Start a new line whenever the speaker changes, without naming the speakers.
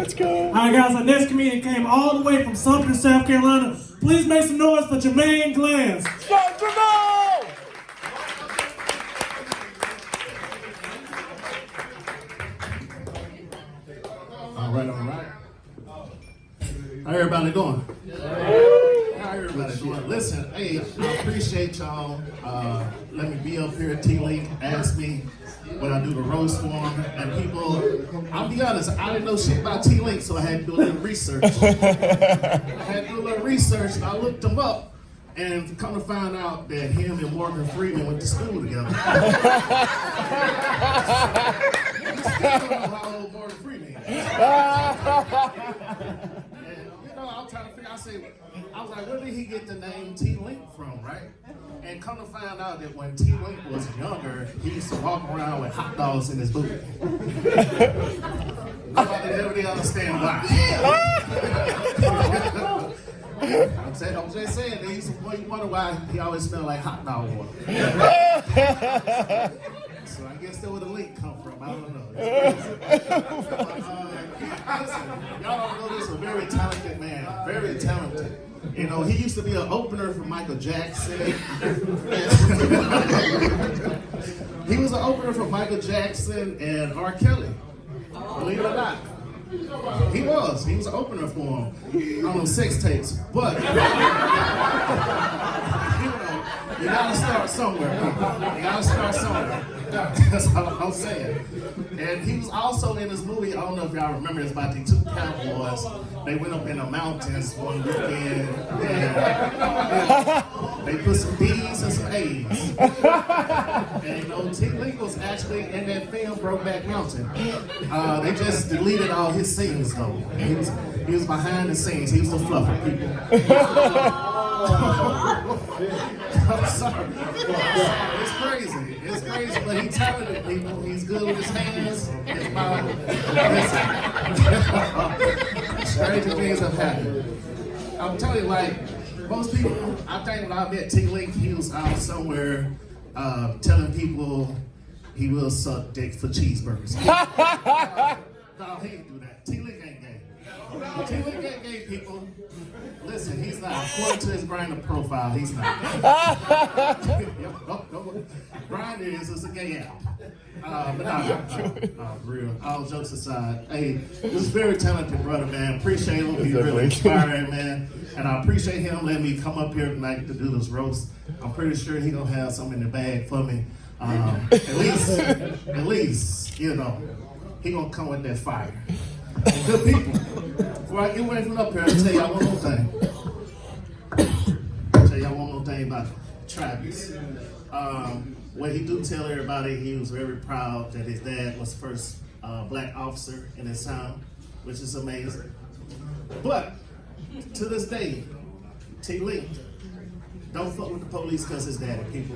Let's go.
All right, guys, our next comedian came all the way from Sumter, South Carolina. Please make some noise for Jermaine Glantz.
All right. How everybody doing? How everybody doing? Listen, hey, I appreciate y'all. Let me be up here at TLINK. Ask me when I do the roast for them. And people, I'll be honest, I didn't know shit about TLINK, so I had to do a little research. And I looked them up. And come to find out that him and Morgan Freeman went to school together. I still don't know how old Morgan Freeman is. I'm trying to figure out, I was like, where did he get the name TLINK from, right? And come to find out that when TLINK was younger, he used to walk around with hot dogs in his boot. Nobody ever did understand why. I'm just saying, they used to wonder why he always smelled like hot dog water. So I guess that's where the link come from. I don't know. Listen, y'all don't know this is a very talented man. Very talented. You know, he used to be an opener for Michael Jackson. He was an opener for Michael Jackson and R. Kelly. Believe it or not. He was an opener for him on them sex tapes. But you gotta start somewhere. That's all I'm saying. And he was also in this movie, I don't know if y'all remember, it's about the two cowboys. They went up in the mountains one weekend and they put some B's and some A's. And you know, TLINK was actually in that film Brokeback Mountain. They just deleted all his scenes though. He was behind the scenes, he was the fluffer people. I'm sorry. It's crazy, but he's talented, people. He's good with his hands, his mouth. Stranger things have happened. I'm telling you, like, most people, I think when I met TLINK, he was out somewhere telling people he will suck dick for cheeseburgers. No, he ain't do that. TLINK ain't gay. TLINK ain't gay, people. Listen, he's not. According to his Grindr profile, he's not. Grindr is a gay app. But no, real. All jokes aside, hey, this is very talented brother, man. Appreciate him. He's really inspiring, man. And I appreciate him letting me come up here tonight to do this roast. I'm pretty sure he gonna have something in the bag for me. At least, you know, he gonna come with that fire. And good people. Before I get away from up here, I'll tell y'all one more thing. About Travis. What he do tell everybody, he was very proud that his dad was the first black officer in his town, which is amazing. But to this day, TLINK, don't fuck with the police because his daddy, people.